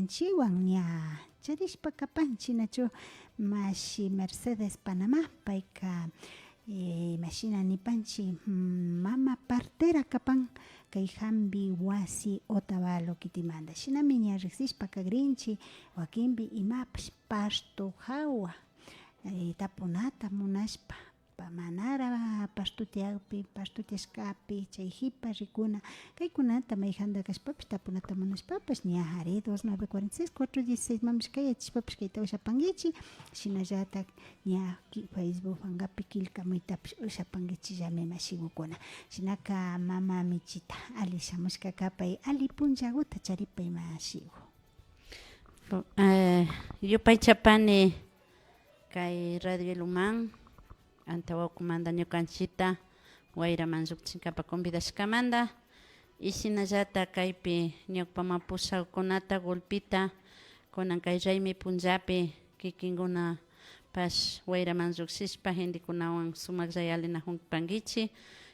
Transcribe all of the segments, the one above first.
ñukanchiwan ña charishpa kapanchik nachu mashi Mercedes Panamá payka mashina nipanchik mama partera kapan kay hampi wasi Otavalo kitimanta shinami ña riksishpa kakrinchik wakinpi imapish pasto hawa tapunata munashpa manara pastutiashkapi chay hipa rikuna kaykunata maykanta kashpapish tapunata munashpapish ña ari 2946 416 mamash kayachishpapish kayta ushapankichik shinallatak ña Facebook fankapi kilkamuytapish ushapankichikllami mashigukuna shinaka mama Michita ali shamushkaka pay ali punllakuta charipay mashigu. Yupay chapani kay Radio Luman antawkumanta ñukanchita wayraman llukshinkapa convidashkamanta y shinallata kaypi ñawpa mapusaqkunata golpita kunan kay raymi punllapi kikinkuna pash wayraman llukshishpa gentekunawan sumakllay alinakunpankichik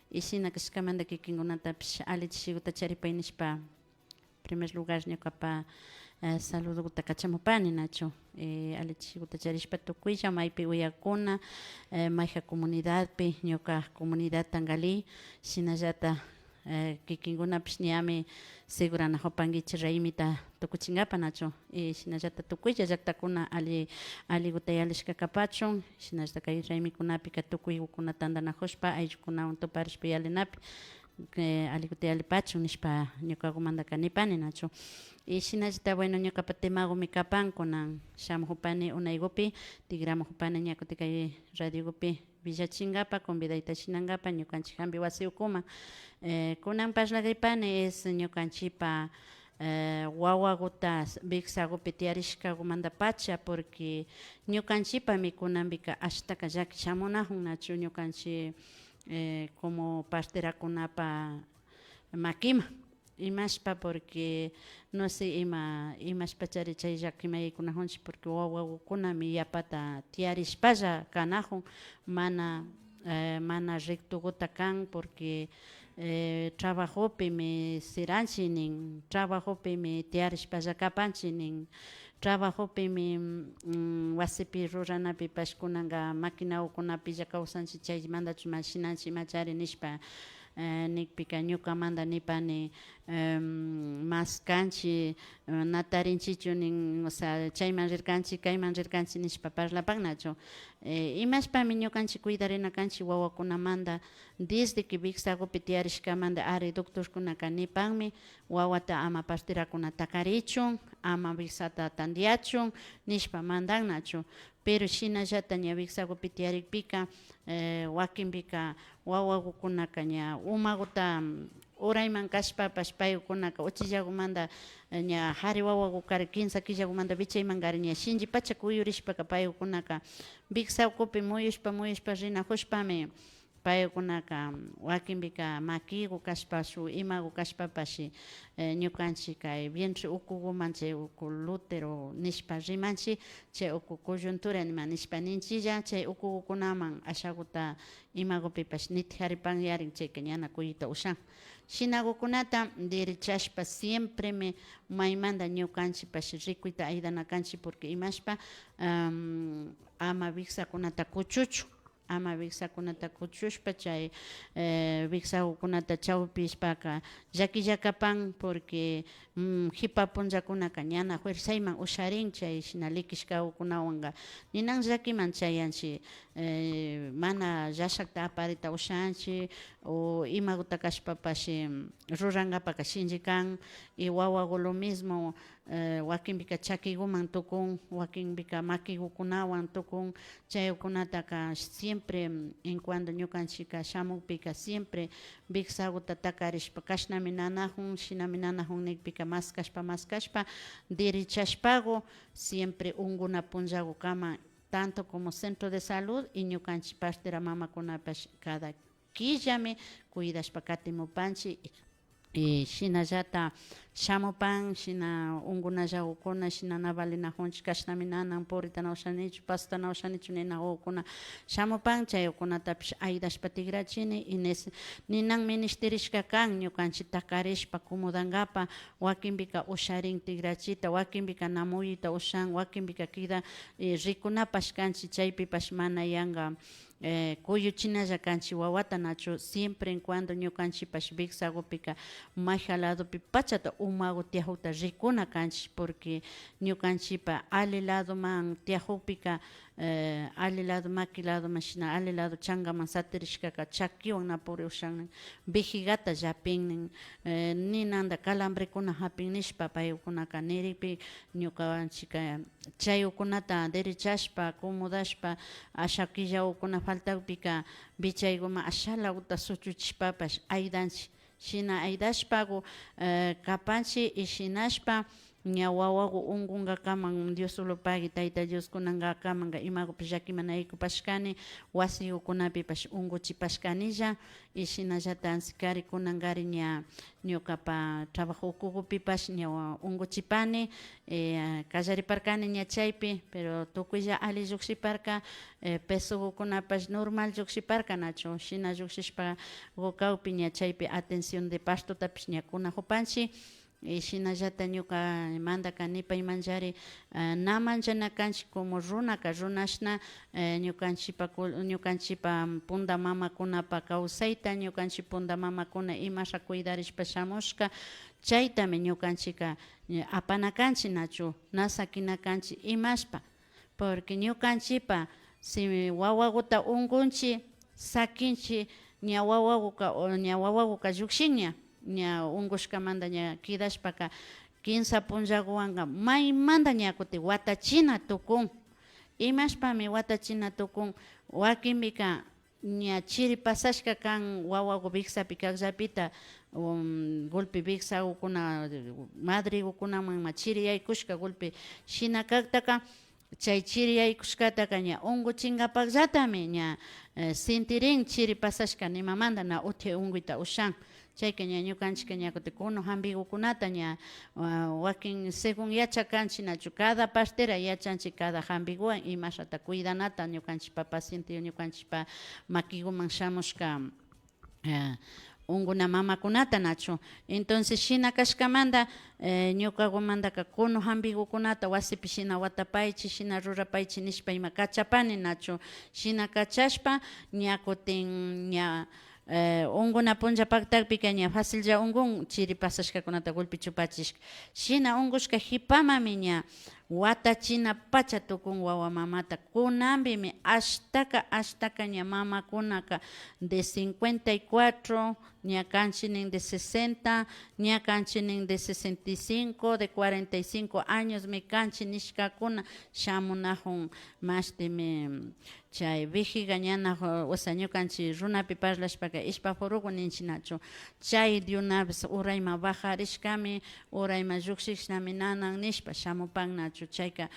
y shina kashkamanta kikinkunatapish alichishikuta charipay nishpa primer lugar ñukapa saludukuta kachamupani nachu alichikuta charishpa tukuylla maypi uyakuna mayja comunidadpi ñuka comunidad Tangali shinallata kikinkunapish ñami seguranajupankichik raymita tukuchinkapa nachu shinallata tukuylla llaktakuna aliguta yalishkakapachun shinallata kay raymikunapi tukuykuna tandanajushpa ayllukunawan tuparishpa yalinapi aliguta yalipachun nishpa ñukakumanta kanipani nachu y shinallata bueno ñukapa temagumi kapan kunan shamujupani unaykupi tigramujupani ña kutin kay radiokupi villachinkapa convidayta shinankapa ñukanchik hampi wasi ukuman kunan parlakaypani es ñukanchipa wawakuta Vixakupi tiyarishkakumanta pacha porque ñukanchipami kunanpika ashtaka llaki shamunajun nachu ñukanchik como pasterakunapa makima imashpa porque no sé imashpa chari chay llakimaykunajunchik porque wawakunami yapata tiyarishpalla kanajun mana rectukuta kan porque trabajopimi siranchik nin trabajopimi tiyarishpalla kapanchik nin trabajopimi wasipi ruranapipash kunanka maquinakunapi kawsanchik chaymanta mashinanchik imachari nishpa nikpika ñukamanta nipani maskanchik natarinchichu nin o sea chayman rirkanchik kayman rirkanchik nishpa parlapan nachu imashpami ñukanchik cuidarina kanchik wawakunamanta desde que Vixakupi tiyarishkamanta ari doctorkunaka nipanmi wawata ama pasterakuna takarichun ama Vixata tantiachun nishpa mandan nachu pero shinallata ña Vixakupi tiyarikpika wakinpika wawakunaka ña umakuta urayman kashpapash paykunaka uchillakumanta ña hari wawaku kari 15 killakumanta bichayman kari ña shinchi pacha kuyurishpaka paykunaka Vixakupi muyushpa rinajushpami paykunaka wakinpika makiku kashpa shu imaku kashpapashi ñukanchik kay vientre ukukuman chay uku lútero nishpa rimanchik chay uku coyuntura nima nishpa ninchilla chay ukukunaman ashakuta imakupipash nitijaripanyarin chayka ñana kuyita ushan shinakukunata derechashpa siempremi maymanta ñukanchikpash rikuyta aydanakanchik porque imashpa ama Vixakunata kuchuchu ama Vixakunata kuchushpa chay Vixakunata chawpishpaka llakilla kapan porque hipa punllakunaka ñana fuerzayman usharin chay shina likishkawkunawanka ninan llakiman chayanchik mana llashakta aparita ushanchik o imakuta kashpapashi rurankapaka shinchi kan y wawaku lo mismo wakinpika chakikuman tukun wakinpika makikukunawan tukun chaykunataka siempre en cuando ñukanchika shamukpika siempre Vixakuta takarishpa kashnami nanajun shinami nanajun nikpika mas kashpa derechashpago siempre unkuna punllakukama tanto como centro de salud y ñukanchik pastera mamakunapash cada killami cuidashpa katimupanchik y shinallata shamupan shina ungunallawkuna shina navalinakunchik kashnami nanan purita nawshanichu pasta nawshanichu ninawkuna shamupan chaykunatapish aydashpa tigrachini y ninan ministerishka kan ñukanchik takarishpa comodankapa wakinpika usharin tigrachita wakinpika namuyta ushan wakinpika kida rikunapash kanchik chaypipash mana yanka kuyuchinalla kanchik wawata nachu siempre en cuando ñukanchikpash Vicsagupika mayja ladopi pachata umagu tiajuta rikuna kanchik porque ñukanchikpa ali ladoman tiajupika ali lado maki ladoman shina ali lado chankaman satirishkaka chakiwan na puri ushan vigigata llapinnin ninanda calambrekuna hapin nishpa paykunaka niripi ñukanchika chayukunata derechashpa acomodashpa asha killawkuna faltaupika bichayguma ashalawta suchuchishpapash aydanchik shina aydashpagu kapanchik y shinashpa ña wawaku unkunkakaman Dios ulupagui tayta Dios kunankakamanka imakupish llakimanaykuspashkani wasiyukunapipash unkuchipashkanilla y shinallata ansikari kunankari ña ñukapa trabajukupipash ña unkuchipani kallariparkani ña chaypi pero tukuylla ali llukshiparka pesukunapash normal llukshiparka nachu shina llukshishpa kawpi ña chaypi atención de pastotapish ña kunajupanchik y shinallata ñuka mandaka nipay manllari namanllana kanchik como runaka runashna ñukanchipa punda mamakunapa kawsayta ñukanchik punda mamakuna imasha cuidarishpa shamushka chaytami ñukanchika apanakanchik nachu nasakinakanchik imashpa porque ñukanchipa si wawakuta unkunchik sakinchik ña wawakuka llukshinña ña unkushkamanta ña kidashpaka kinsa punllakuwanka maymanta ña kutin watachina tukun imashpami watachina tukun wakinpika ña chiri pasashka kan wawaku Vicsapi kaqllapita golpe Vicsakuna madrikukunaman chiri yaykushka golpe shina kaktaka chay chiri yaykushkataka ña unkuchinkapakllatami ña sintirin chiri pasashka nimamanta na uti unkuyta ushan chayka ña ñukanchik ña kutin kuno hampikukunata ña wakin según yachakanchik nachu cada partera yachanchik cada hampikuwan imashata cuidanata ñukanchikpa paciente ñukanchikpa makikuman shamushka unkuna mamakunata nachu entonces shina kashkamanta ñukakumantaka kuno hampikukunata wasipi shina watapaychik shina rurapaychik nishpa ima kachapani nachu shina kachashpa ña kutin ña unkuna punllapaktapica ña facillla unkun chiri pasashkakunata golpe chupachishka shina unkushka hipamami ña watachina pacha tukun wawa mamata kunanpimi ashtaka ña mamakunaka de 54 ña kanchinin de 60 ña kanchinin de 65 de 45 años mi kanchi nishkakuna shamunajun mashtimi chay vigiga ñana osa ñukanchik runapi parlashpaka ishpafuruku ninchik nachu chay de una vez urayma bajarishkami urayma llukshishnami nanan nishpa shamupan nachu chayka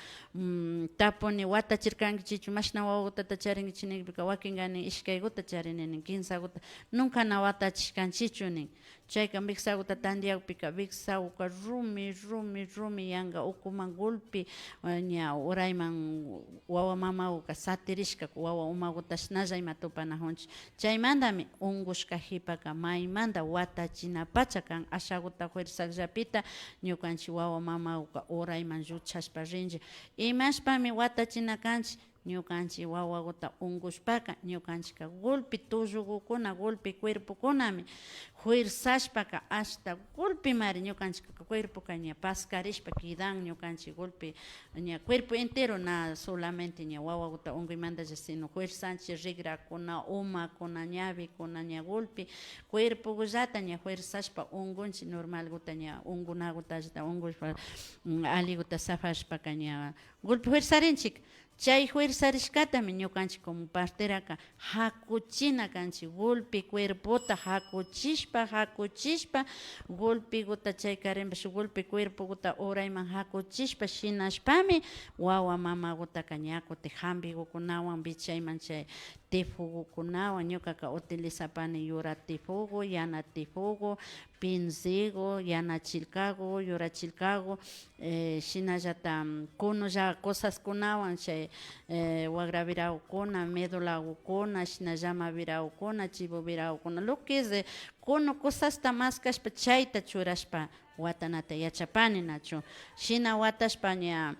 tapuni watachirkankichichu mashna wawatata charinkichikpika wakinkani ishkaykuta charinini 15 kuta nunca na watachishkanchichu nin chayka Vicsakuta tantiakpika Vicsakuka rumi yanka ukuman golpe ña urayman wawa mamakuka satirishka wawa umakutash nalla ima tupanajunchik chaymantami unkushka hipaka maymanta watachinapacha kan ashakuta fuerzakllapita ñukanchik wawa mamakuka urayman lluchashpa rinchik imashpami watachina kanchik ñukanchik wawakuta unkushpaka ñukanchika golpe tullukukuna golpe cuerpokunami fuerzashpaka hasta golpe mari ñukanchika cuerpoka ña pascarishpa kidan ñukanchik golpe ña cuerpo entero na solamente ña wawakuta unkuymantalla sino fuerzanchik rigrakuna umakuna ñavikuna ña golpe cuerpokullata ña fuerzashpa unkunchik normalkuta ña unkunakutallata unkushpa alikuta safashpaka ña golpe fuerzarinchik chay fuerzarishkatami ñukanchik como parteraka hakuchina kanchik golpe cuerpota hakuchishpa golpekuta chay karinpash golpe cuerpokuta urayman hakuchishpa shinashpami wawa mamakutaka ña kutin hampikukunawan bichayman chay tifukukunawan ñukaka utilizapani yura tifuku yana tifuku pinzigo, yanachilkago, yurachilkago, shinallata kunulla cosaskunawan chay wagravirawkuna, medulawkuna, shina llamavirawkuna, chivovirawkuna, lo que es kuno cosasta más kashpa chayta churashpa watanata yachapani nachu. Shina watashpa ña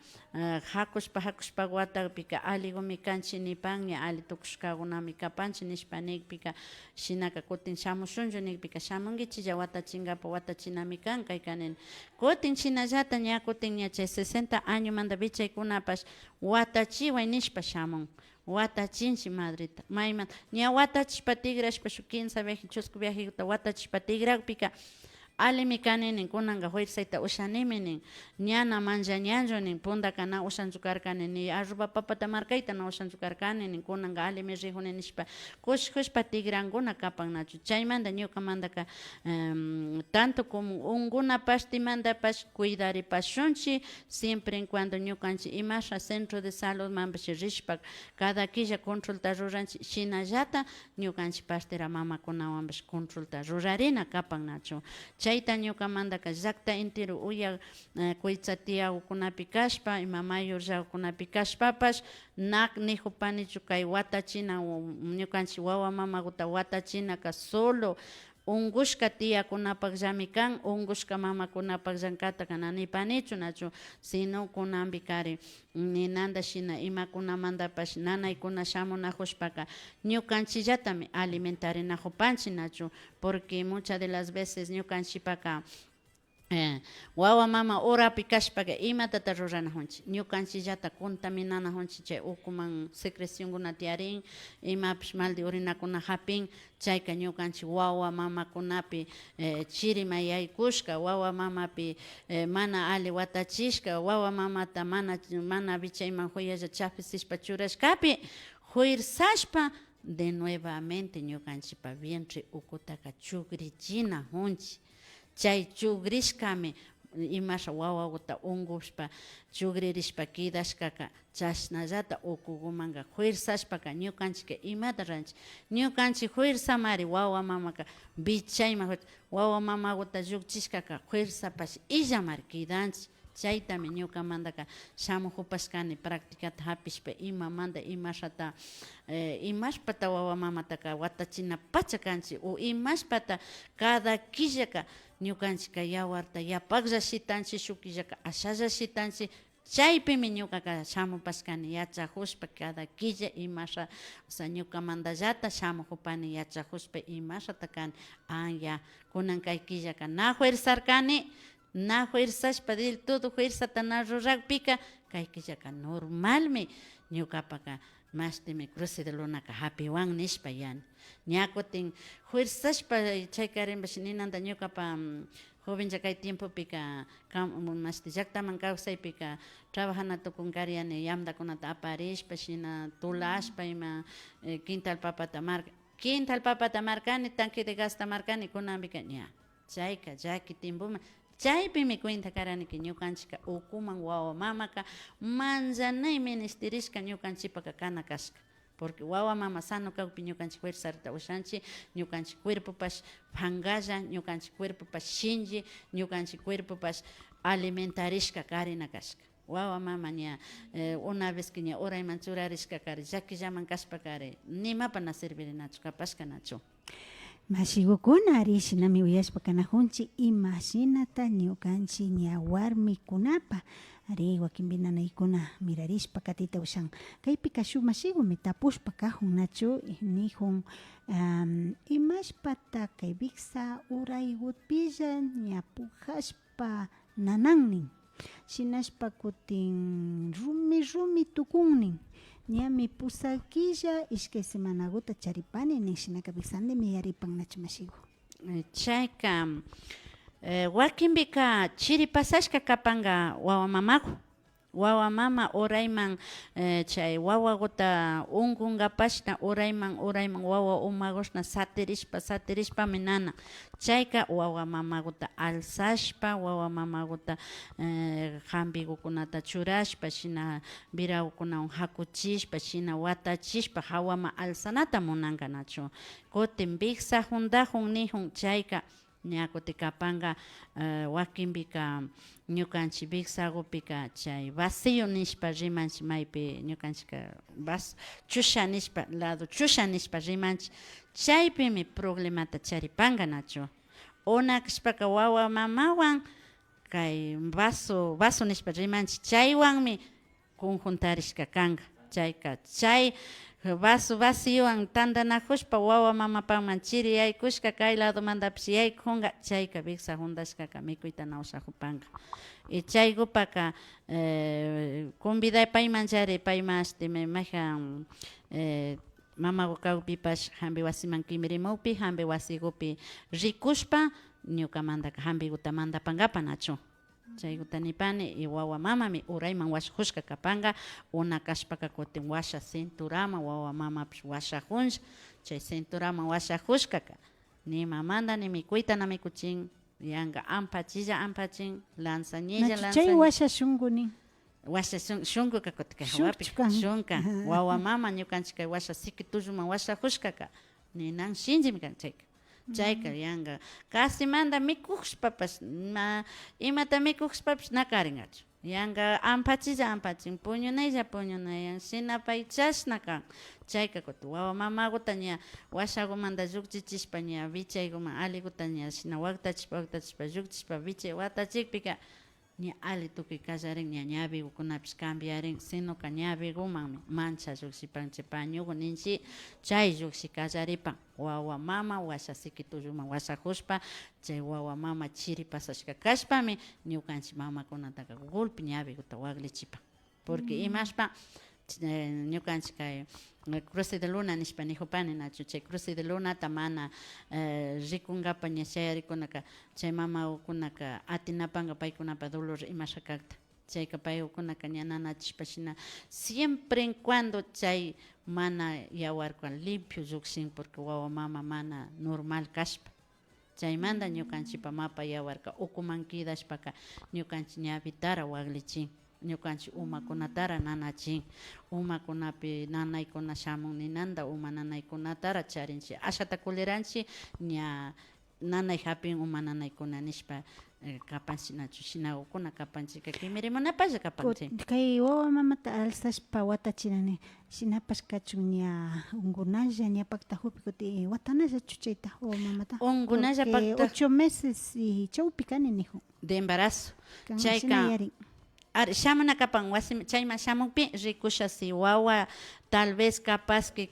hakushpa watapika aligumi kanchi nipan ña ali tukushkagunami kapanchi nishpa nikpika shinaka kutin shamushunchu nikpika shamunkichilla watachingapa watachinami kan kaykanin. Kutin shinallata ña kutin ña chay 60 años manta bichaykunapash watachiway nishpa shamun. Watachinchi madrita mayman ña watachishpa tigrashpa shuk 15 viaje chusku viajekuta watachishpa tigrakpika alimi kaninin kunanka fuerzayta ushanimi nin ñana manchañanchu nin puntakana ushanchu karkani ni arroba papata markayta na ushanchu karkani nin kunanka alimi rijuni nishpa kushkushpa tigrankuna kapan nachu chaymanta ñukamantaka tanto como unkunapash timantapash cuidaripashunchi siempre en cuando ñukanchik imasha centro de salud manpash rishpa cada quilla controlta ruranchik shinallata ñukanchik partera mamakunawanpash controlta rurarina kapan nachu chayta ñukamantaka llakta entero uyak kuytsa tiyakunapi kashpa ima mayor llawkunapi kashpapash nak nijupanichu kay watachina ñukanchik wawa mamakuta watachinaka solo ungushka tiyakunapakllami kan ungushka mamakunapakllankata kana nipanichu nachu sino kunanpi kari ninanta shina imakunamantapash nanaykuna shamunajushpaka ñukanchillatami alimentarinajunpanchik nachu porque muchas de las veces ñukanchipaka wawa mama urapi kashpaka imatata ruranajunchik ñukanchillata contaminanajunchik chay ukuman secrecionkuna tiyarin imapish mal de orinakuna hapin chayka ñukanchik wawa mamakunapi chirima yaykushka wawa mamapi mana ali watachishka wawa mamata mana bichayman huyalla chapisishpa churashkapi fuerzashpa de nuevamente ñukanchikpa vientre ukutaka chukrichinakunchik chay chugrishkami imasha wawakuta ungushpa chugririshpa kidashkaka chashnallata ukukumanka fuerzashpaka ñukanchik imata ranchik ñukanchik fuerza mari wawa mamaka bichayman wawa mamakuta llukchishkaka fuerzapash illamari kidanchik chaytami ñukamantaka shamujupashkani practicata hapishpa imamanta imashata imashpata wawa mamataka watachina pacha kanchik o imashpata cada killaka ñukanchika yawarta yapaklla shitanchik shuk killaka ashalla shitanchik chaypimi ñukaka shamupashkani yachajushpa cada quilla imasha o sea ñukamantallata shamujupani yachajushpa imashata kani ya kunan kay killaka na fuerzarkani na fuerzashpa del todo fuerzata na rurakpika kay killaka normalmi ñukapaka mastimi cruce de lunaka hapiwan nishpa yani ña kutin fuerzashpa chaykarinpash ninanta ñukapa jovencha kay tiempopika mashti llaktaman kawsaypika trabajana tukunkariani yamdakunata aparishpa shina tulashpa ima quintal papata markani tanque de gasta markani kunanpika ña chayka llaki tiempuma chaypimi cuenta karaniki ñukanchika ukuman wawa mamaka manzanay ministerishka ñukanchipaka kana kashka porque wawa mama sano kawpi ñukanchik fuerzarta ushanchik ñukanchik cuerpopash pangalla ñukanchik cuerpopash shinji ñukanchik cuerpopash alimentarishka karina kashka wawa mama ña una vez que ña urayman churarishka kari llakillaman kashpa kari nimapana servirenachu kapashka nachu Mashigukuna arishinami uyashpakanajunchik imashinata ñukanchik ña warmikunapa ari wakinpinanaykuna mirarishpa katita ushan kaypika shuk mashigumi tapushpa kajun nachu nijun imashpata kay Vicsa uraygutpilla ña pujashpa nanannin shinashpa kutin rumi tukunnin ñami pusakilla ishkay semanakuta charipani nin shinaka Vicsandimi yaripan nachu mashigu chayka wakinpika chiri pasashka kapanka wawa mamaku wawa mama urayman chay unkunkapashna urayman wawa umakushna satirishpami nana chayka wawa mamakuta alsashpa wawa mamakuta hampikukunata churashpa shina virawkunawan hakuchishpa shina watachishpa hawama alsanata munanka nachu kutin Vicsa juntahun nijun chayka ñakuti kapanga wakinpika ñukanchik Vixagupika chay vacío nishpa rimanchik maypi ñukanchika chusha nishpa lado chusha nishpa rimanchik chaypimi problemata charipanga nachu una kashpaka wawa mamawan kay vaso nishpa rimanchik chaywanmi conjuntarishka kanga chayka chay vaso vacíowan tantanakushpa wawa mamapaman chiri yaykushka kay ladomantapish yaykunga chayka Vixa juntashkaka mikuyta nawsakupanga y chaykupaka conviday paymanchari paymashtimi mayja mama kawpipash hampi wasiman kimirimupi hampi wasikupi rikushpa ñukamantaka hampikuta mandapankapa nachu chaykuta nipani y wawa mamami urayman washakushka kapanga una kashpaka kutin washa cinturaman wawa mamapish washakunlla chay cinturaman washakushkaka ni mamanta ni mikuyta na mikuchin yanka ampachilla ampachin lanzañilla lanzañilla chay washa shunkunin washa shunkuka kutin hawapi shunka wawa mama ñukanchik kay washa siki tulluman washakushkaka ninan shinchimi kan chayka chayka yanka kasimanta mikushpapash imata mikushpapash nakaringachu yanka ampachilla ampachin puñunaylla puñunayan shinapay chashna kan chayka kutin wawa mamakuta ña washakumanta llukchichishpa ña bichaykuman alikuta ña shina waktachishpa llukchishpa bichay watachikpika ña ali tukuy kallarin ña ñawikunapish cambiarin sinoka ñawikumanmi mancha llukshipanchik pañuku ninchik chay lluksi kallaripan wawa mama washa siki tulluman washakushpa chay wawa mama chiri pasashka kashpami ñukanchik mamakunataka golpe ñawikuta waklichipan porque imashpa ñukanchik kay cruce de luna nishpa nijupani nachu chay cruce de lunata mana rikunkapak ña shayarikunaka chay mamakunaka atinapanka paykunapa dolor imasha kakta chayka paykunaka ña nanachishpa shina siempre en cuando chay mana yawarka limpio llukshin porque wawa mama mana normal kashpa chaymanta ñukanchikpa mapa yawarka ukuman kidashpaka ñukanchik ñawitara waklichin ñukanchik umakunatara nanachin umakunapi nanaykuna shamun ninanta uma nanaykunatara charinchik ashata kuliranchik ña nanay hapin uma nanaykuna nishpa kapanchik nachu shina ukuna kapanchika kimirimunapalla kapanchik kay wawa mamata alsashpa watachinani shinapash kachun ña unkunalla ña paktajupi kutin watanalla chuchayta wawa mamata unkunalla pakta 8 meses y chawpi kani nijun de embarazo chayka chayka ari shamana kapan wasi chayman shamunpi rikusha si wawa tal vez capaz que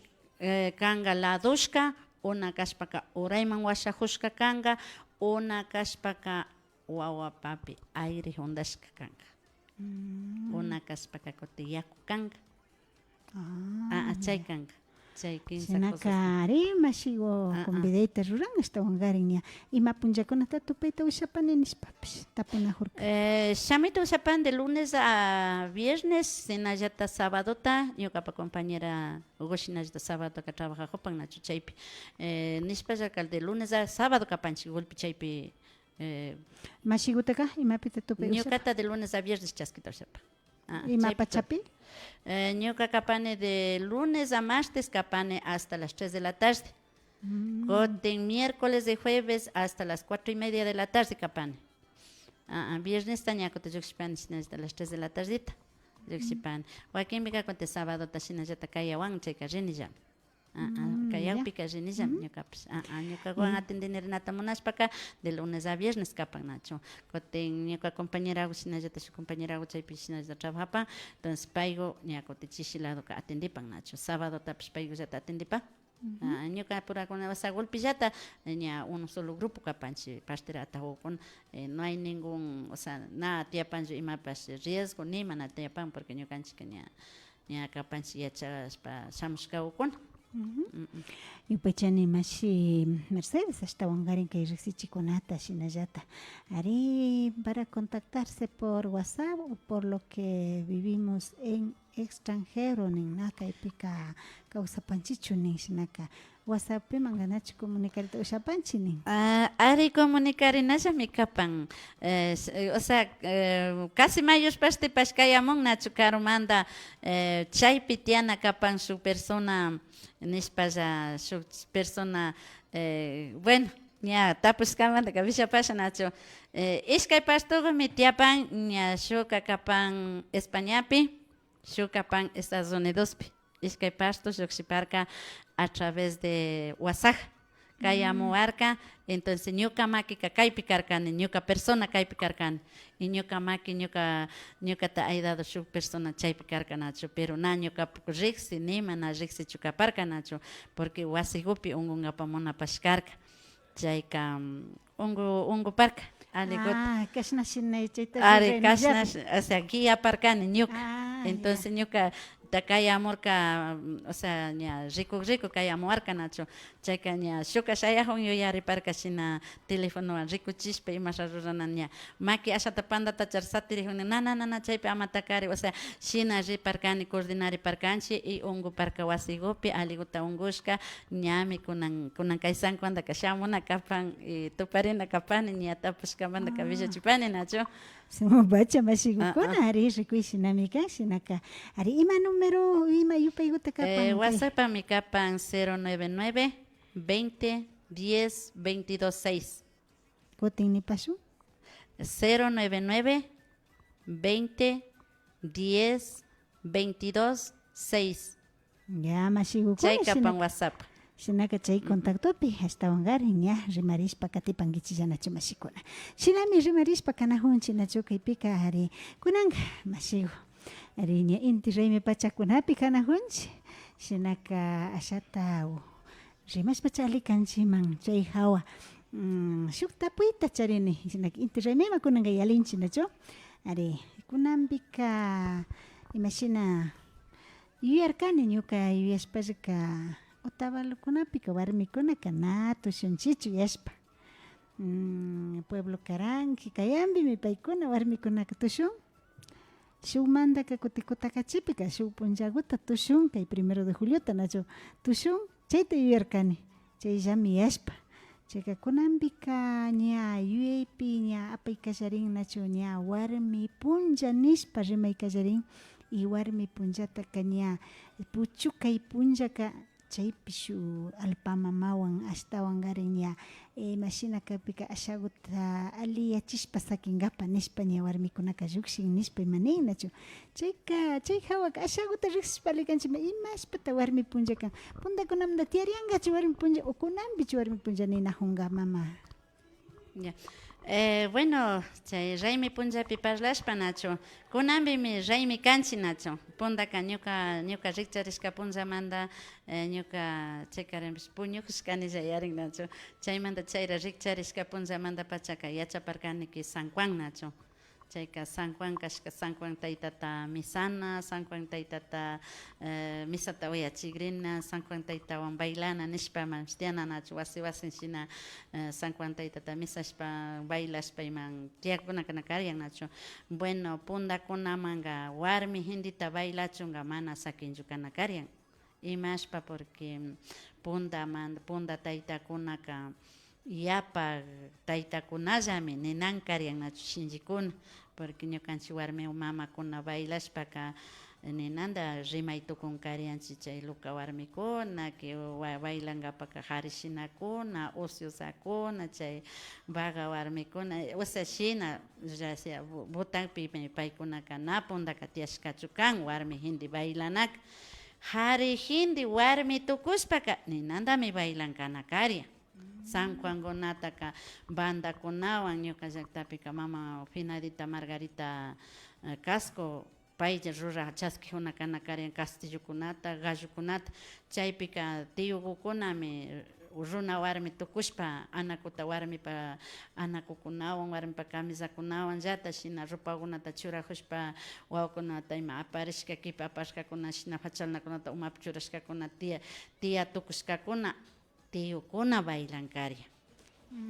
kanga ladushka una kashpaka urayman washakushka kanga una kashpaka wawa papi aire hundashka kanga una kashpaka kutin yaku kanga chay kanga chay kinsa cosas Sinakari mashiwo convidayta ruran hasta wangarin ña ima punllakunata tupayta ushapani nishpapish tapunajurka shamita ushapan de lunes a viernes sinallata sabadota ñuqapa compañera Hugo shinallata sabadoka trabajajupan nachu chaypi nishpallakal de lunes a sábado kapanchik golpi chaypi mashigutaka imapita tupay ushapa ñuqata de lunes a viernes chaskita ushapan imapa chapi ñuqa kapane de lunes a martes kapane hasta las 3 de la tarde. Coten miércoles y jueves hasta las 4:30 de la tarde kapane. Viernes taña cote yuxpan hasta las 3 de la tardita. Yuxpan. Joaquín bica cote sábado tashina jata kaya wang cheka renilla. Kaya pica renilla ñuqapish. Ñuqa wan atender nata munashpaka de lunes a viernes kapan nacho. Coten ñuqa compañera shina jata su compañera chaypi shina jata trabajapan. Entonces paygo ña cote chishilado ka atendipan nacho. Sábado tapish paygo jata atendipan. Ñuqa pura con esa golpillata ña un solo grupo kapanchi pastirata con no hay ningún, o sea, nada tiapan imapas riesgo ni mana tiapan porque ñuqanchik ña kapanchi yachaspa shamushka ukun. Yupaychani mashi Mercedes hasta wangarin kay riksichikunata shinallata ari para contactarse por WhatsApp o por lo que vivimos en extranjero nin naka ipika kawsapanchichu nin shinaka WhatsApp pi manganachu comunicarita ushapanchi nin Ari comunicarinasha mi kapan o sea casi mayos paste pashkayamun nachu karumanda chaypi tiana kapan su persona nishpalla su persona bueno ña tapuskamanta kabishapasha nacho. Iskay pastuqmi tiapan ña shuka kapan Españapi, shuka pan Estados Unidospi. Iskay pastos llukshiparka a través de WhatsApp. Kayamuarka, entonces ñuka makika kaypi karkani, ñuka persona kaypi karkani, y ñuka maki ñukata ayudado shuk persona chaypi karkanachu, pero na ñuka riksi nima na riksi chukaparka nachu, porque wasigupi ungungapan munapashkarka, chayka ungu parka. Kashna shinay chayta Ari kashna, o sea, guía parkani ñuka, entonces ya. ñuka takayamurka, o sea, ña rico kayamuarka nacho, chayka ña shuka shayahun yuyariparka shina teléfonowan rikuchishpa imasha ruranan ña maki ashata pandata charsatirijuni na chaypi ama takari, o sea, shina riparkani coordinariparkanchi y unguparka wasigupi aliguta ungushka ñami kunan kay sankuandaka shamuna kapan y tuparina kapani ña tapushkamantaka villachipani nacho. Bacha masigukuna ari rikuyshinami kan shinaka ari ima número ima yupaygota kapan WhatsApp mi kapan 099 20 10 22 6 kutin ni pasu 099 20 10 22 6 ya masigukuna chay kapan WhatsApp shinaka chay contactopi hasta wangar ña rimarispa katipankichillanachu mashikuna shinami rimarispa kanahunchi nachu kaypika ari kunanka masigu ari ña inti raymi pachakunapi kanahunchi shinaka ashata rimaspa chalikanchiman chay hawa shuk tapuyta charini shinaka inti raymima kunanka yalinchi nachu ari kunanpika imashina yuyarkani ñuka yuyashparka Otavalukunapika warmikunaka na tushunchichu yashpa pueblo Karanki kayambimi paykuna warmikunaka tushun shuk mandaka kutikutakachipika shuk punllaguta tushun kay 1 de juliota nachu tushun chayta yuyarkani chayllami yashpa chayka kunanpika ña yuyaypi ña apay kallarin nachu ña warmi punlla nishpa rimay kallarin y warmi punllataka ña puchukay punllaka chaypi shuk alpamamawan ashtawan garin ña mashina kapika ashaguta aliyachishpa sakingapak nishpa ña warmikunaka llukshin nishpa imanin nachu chayka chay hawaka ashaguta riqsishpa alikanchima imashpata warmi punlla kan puntakunamanta tiyariangachu warmi punlla o kunanpichu warmi punlla ninajunga mama ya. Bueno, chay raymi punllapi parlashpa nacho kunanpimi raymi kanchi nacho puntaka ñuka rikcharishka punllamanta ñuka chaykarinpish puñukushkanilla yarin nacho chaymanta chayra rikcharishka punllamanta pachaka yachaparkaniki San Juan nacho chayka San Juan kashka San Juan taytata misana San Juan taytata misata uyachigrina San Juan taytawan bailana nishpa mashtiana nachu wasi shina San Juan taytata misashpa bailashpa iman tiyakunakana karyan nachu bueno puntakunamanga warmi hindita bailachunga mana sakinchukana karyan imashpa porque punta taytakunaka yapa taytakunallami ninan karyan nachu shinchikuna porque ñukanchik warmi mamakuna bailashpaka ninanda rimay tukun karyanchik chay luka warmikuna que bailankapaka harishinakuna ociosakuna chay vaga warmikuna o sea shina ya sea botanpi paykunaka na puntaka tiyashkachu kan warmi hindi bailanaka hari hindi warmi tukushpaka ninandami bailankana karyan San Juan gonataka banda kunawan ñuka llaktapika mama Finadita Margarita Casco paylla rura chaskijuna kana karyan castillokunata gallokunata chaypika tiyukukunami runa warmi tukushpa anakuta warmipa anakukunawan warmipa camisakunawan llata shina rupakunata churajushpa wawakunata ima aparishka kipa apashkakuna shina fachalnakunata umapi churashkakuna tia tukushkakuna tiyukuna bailankaryan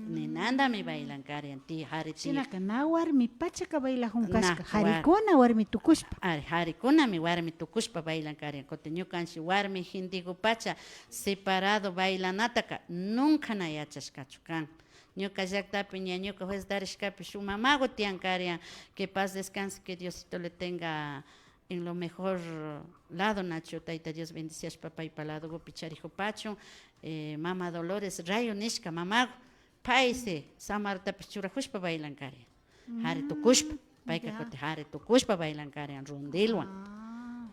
ninandami bailankaryan tiyo hari tiyo shinaka na warmi pachaka bailajun kashka harikuna warmi tukushpa harikunami warmi tukushpa bailankaryan kutin ñukanchik warmi hindiku pacha separado bailanataka nunca na yachashkachu kan ñuka llaktapi ña ñuka juez darishkapi shuk mamago tiyankaryan que paz descanse que Diosito le tenga en lo mejor lado nacho tayta Dios bendiciashpa paypa lado picharijo pacho mama Dolores rayo nishka mamago paisi samarutapish churajushpa bailankari hari tukushpa payka kuti hari tukushpa bailankari rundilwan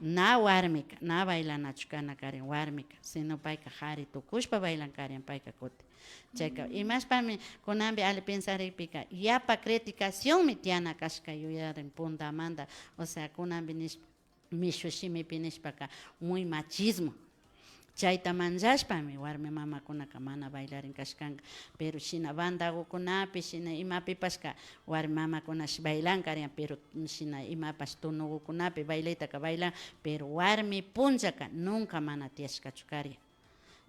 na warmika na bailanachu kana karin warmika sino payka hari tukushpa bailankari payka kuti chayka imashpami kunanpi ali pensarikpika yapa criticación mi tiana kashka yuyarin puntamanta o sea kunanpi nish mishu shimipi nishpaka muy machismo chayta manchashpami warmi mamakunaka mana bailarin kashkanka pero shina bandakukunapi shina imapipashka warmi mamakunash bailankarin pero shina imapash tunukukunapi bailaytaka bailan pero warmi punchaka nunca mana tiyashkachu karin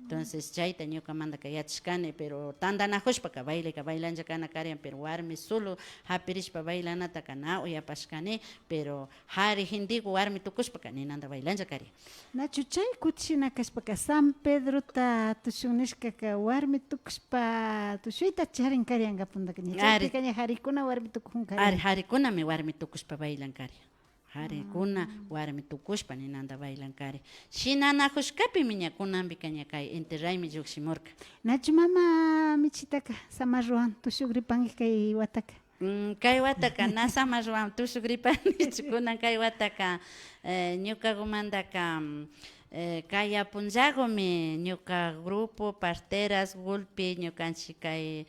entonces chayta ñukamantaka yachashkani pero tandanajushpaka bailaka bailanchakana karin pero warmi solo hapirishpa bailanataka na uyapashkani pero hari hindiku warmi tukushpaka ninanta bailancha karin nachu chay kuchina kashpaka San Pedrota tushunishkaka warmi tukushpa tushuyta charin karianga pundaka chaypi kaña harikuna warmi tukujun karin harikunami warmi tukushpa bailan karin harikuna warmi tukushpa ninanta bailankari shinanajushkapi miña kunanpi kaña kay enterraymi llushimurka nachu mama michitaka samarruan tushukripanki kay wataka kay wataka na samarruan tushukripankichu kunan kay wataka ñukakumantaka kay apunllagomi ñuka grupo parteras gulpi ñukanchik kay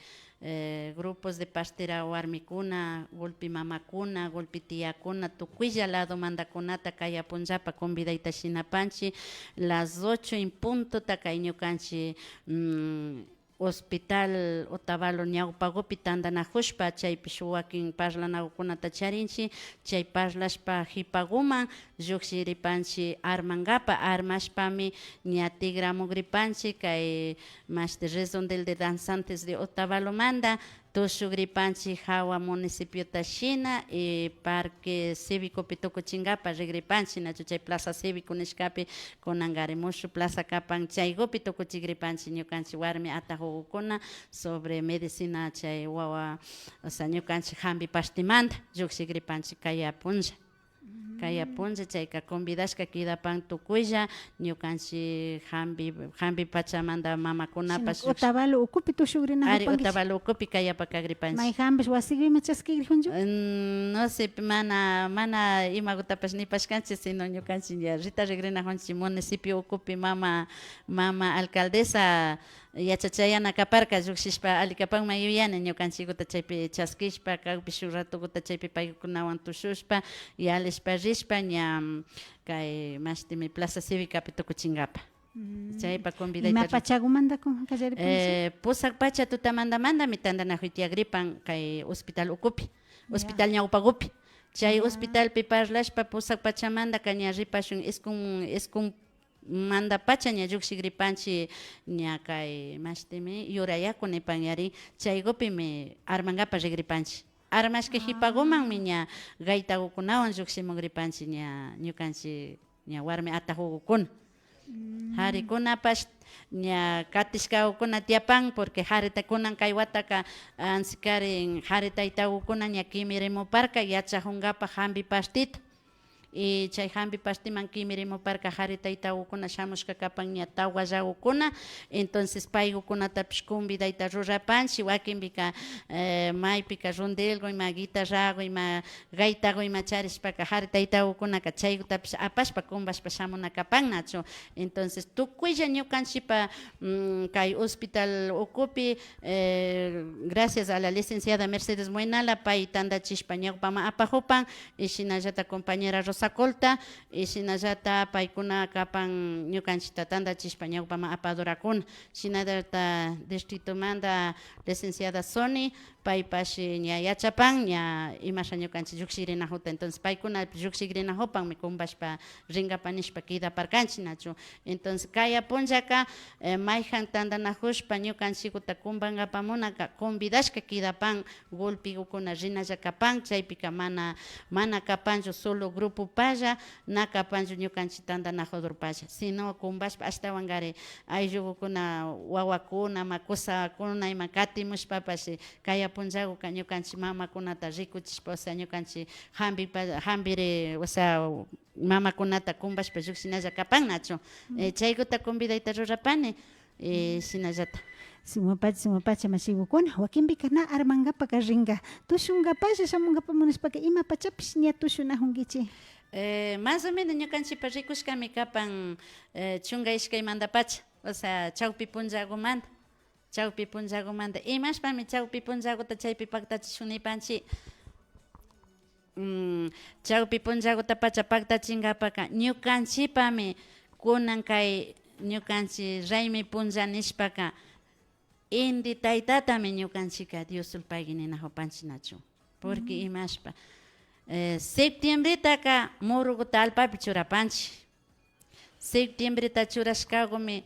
grupos de pastera warmikuna, golpi mamakuna, golpi tiakuna, tukuylla lado mandakunata kay apunllapa convidayta shinapanchi las 8 en punto takay ñukanchi hospital Otavalo ñawpagupi tandanajushpa chaypish wakin parlanakukunata charinchi chay parlashpa hipaguman lluksiripanchi armangapa armashpami ña tigramugripanchi kay mashti redondel de danzantes de Otavalo manda tushugripanchi Jawa municipio Tashina y parque cívico Pitukuchingapa regripanchi nachu chay plaza cívico nishkapi kunangaremushu plaza kapan chaygopi tukuchigripanchi ñukanchi warmi atajukuna sobre medicina chay wawa o sea ñukanchi hambi pastimanta lluksigripanchi kaya punlla kaya punlla chayka convidashka kidapan tukuylla ñukanchi hambi pachamanta mamakunapas Otavalo ukupi tushugrina ari Otavalo ukupi kayapa kagripanchi may hambis wasiguyma chaskigrijunchu no sé mana imagutapas nipashkanchi sino ñukanchi ya rita regrinajunchi municipio ukupi mama alcaldesa yachachayana kaparka llukshishpa alikapanma yuyani ñukanchikuta chaypi chaskishpa kawpi shuk ratukuta chaypi paykunawan tushushpa yalishpa rishpa ña kay mashtimi plaza cívicapi tukuchingapa chaypa convidayta ima pachagumanta kallaripanchi pusak pacha tutamandamandami tandanajuy tiagripan kay hospital ukupi hospital ñawpagupi chay hospitalpi parlashpa pusak pachamanta kaña ripashun escun manda pacha ña llukshigripanchi ña kay mashtimi yurayaku nipan yari chaygupimi armangapa regripanchi armashka hipagumanmi ña gaytakukunawan llukshimugripanchi ña ñukanchi ña warmi atajukukuna harikunapash ña katishkakuna tiapan porque harita kunan kay wataka ansikarin haritaytakukuna ña kimirimuparka yachajungapa hambi pastita y chay hambi pastiman kimirimuparka haritaytakukuna shamushka kapan ña tawa llawukuna entonces paykukunatapish convidayta rurapanchi wakinpika maypika rundelgo ima guitarrago ima gaytago ima charishpaka haritaytakukunaka chaykutapish apashpa kumbashpa shamuna kapannachu entonces tukuylla ñukanchipa kay hospital ukupi gracias a la licenciada Mercedes Moinala pay tandachishpa ñawpama apajupan y shinallata compañera Sacolta y sinallata paykuna kapan ñukanchita tandachishpa ñawpama apadurakuna shinallata distrito manda licenciada Sony paypashi ña yachapan ña imasha ñukanchik lluksirinajuta entonces paykuna lluksirinajupanmi kumbashpa ringapanishpa kidaparkanchik nachu entonces kaya punllaka mayjan tandanajushpa ñukanchikuta kumbangapamunaka convidashka kidapan golpikukuna rinalla kapan chaypika mana kapanchu solo grupo palla na kapanchu ñukanchik tandanajudurpalla sino kumbashpa ashtawangari ayllukuna wawakuna makusakuna ima katimushpapashi kaya punllakuka ñukanchik mamakunata rikuchishpa o sea ñukanchik hambiri o sea mamakunata kumbashpa llukshinalla kapan nachu chaykuta convidayta rurapani shinallata Sumapacha masiwakuna wakinpika na armankapaka rinka tushunkapashi shamunkapa munashpaka ima pachapish ña tushunajunkichik. Más o menos ñukanchikpa rikushkami kapan chunka ishkaymantapacha, o sea, chawpi punllakumanta, imashpami chawpi punllakuta chaypi paktachishunipanchik, chawpi punllakuta pacha paktachinkapak ñukanchikpami kunan kay ñukanchik raymi punlla nishpaka inti taytatami ñukanchika Diosul payki ninajupanchik nachu, porque imashpa septiembretaka murukuta alpapi churapanchik, septiembreta churashkakumi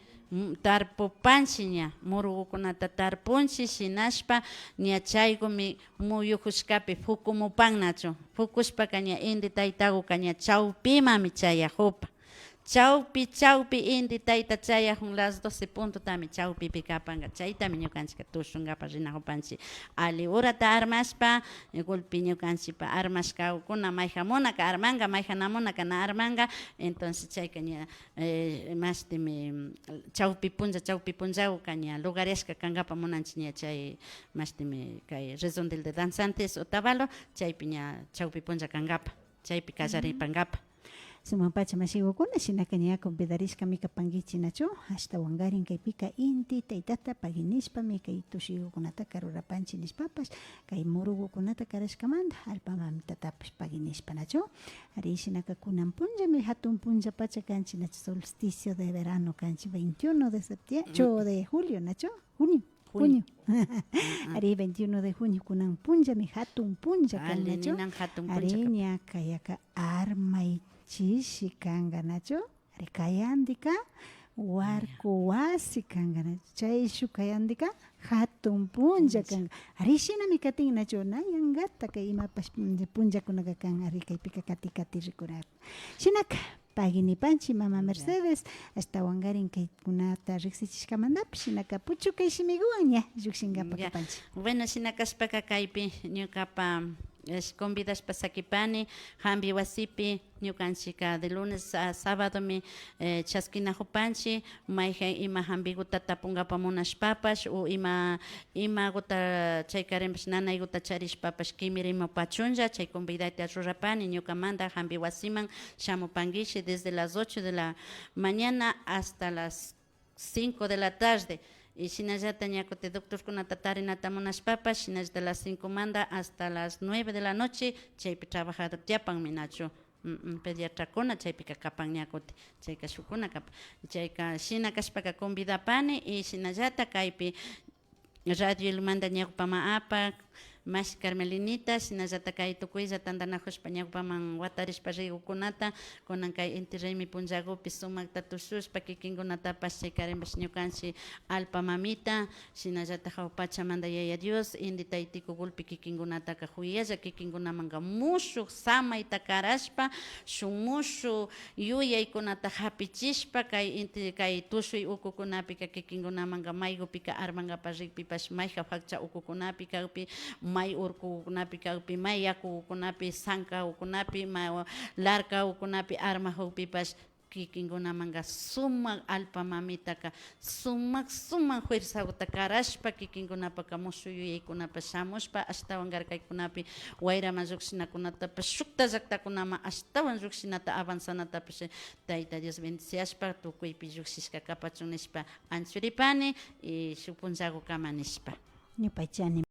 tarpupanchik ña murukukunata tarpunchik shinashpa ña chaykumi muyukushkapi fukumupan nachu, fukushpaka ña inti taytakuka ña chawpimami chayajupa, chawpi inti tayta chayajun las 12 puntotami chawpipi kapanka chaytami ñukanchik tushunkapak rinajupanchik ali urata armashpa golpi ñukanchikpa armashkakuna mayjamunaka armanka mayjanamunaka na armanka, entonces chayka ña mashtimi chawpi punllakuka ña lugareshka kankapa munanchik ña chay mashtimi kay redondel de danzantes Otavalo chaypi ña chawpi punlla kankapa chaypi kallaripankapa. Sumapacha masiwakuna shinaka ña convidarishkami kapankichik nachu ashtawankarin kaypika inti taytata pakinishpami kay tushuyukunataka rurapanchik nishpapash kay murukukunata karashkamanta allpa mamitatapish pakinishpa nachu ari shinaka kunan punllami hatun punlla pacha kanchik nachu solsticio de verano kanchik 21 de septiembre de julio nachu junio ari 21 de junio kunan punllami hatun punlla kan nachu ari ña kayaka armay chishi kanka nachu ari kayandika warku wasi kanka nachu chayshu kayandika hatun punlla kanka ari shinami katin nachu nayankata kay imapash punllakunaka kan ari kaypika kati rikurar shinaka paginipanchik mama Mercedes ashtawankarin kaykunata riksichishkamantapish shinaka puchukay shimikuwan ña llukshinkapa kapanchik. Bueno shinakashpaka kaypi ñukapa convidashpa sakipani hampi wasipi ñukanchika de lunes a sábadomi chaskinajupanchik mayja ima hampikuta tapunkapa munashpapash o imakuta chaykarinpash nanaykuta charishpapash kimirimupachunlla chay convidayta rurapani ñukamanta hampi wasiman shamupankishi desde las 8 de la mañana hasta las 5 de la tarde. Y shinallata ñakuti doctorkunata tarinata munashpapash shinallata las 5 manda hasta las 9 de la noche chaypi trabajador tiapanmi nachu pediatrakuna chaypika kapan ñakuti chayka shukuna kapan chayka shina kashpaka convidapani y shinallata kaypi radio ilmanta ñawpama apak Mashi Carmelinita shinallata kay tukuylla tantanajushpa ñawpaman watarishpa rikukunata kunan kay inti raymi punllakupi sumakta tushushpa kikinkunatapash chaykarinpash ñukanchik alpa mamita shinallata hawpachamanta yaya Dios inti taytiku gulpi kikinkunataka huyalla kikinkunamanka mushuk samayta karashpa shuk mushuk yuyaykunata hapichishpa kay inti kay tushuy ukukunapika kikinkunamanka maykupika armankapak rikpipash mayja fakcha ukukunapi kawpi may urkukunapi kawpi may yakukunapi sankakunapi may larka ukunapi arma hukpipash kikinkunamanka sumak alpa mamitaka sumak fuerzakuta karashpa kikinkunapaka mushuk yuyaykunapash shamushpa ashtawan karkaykunapi wayraman lluckshinakunatapash shukta llaktakunaman ashtawan lluckshinata avanzanatapash Tayta Dios bendiciashpa tukuypi lluckshishka kapachun nishpa anchuripani y shuk punllakukama nishpa. Ñupaychani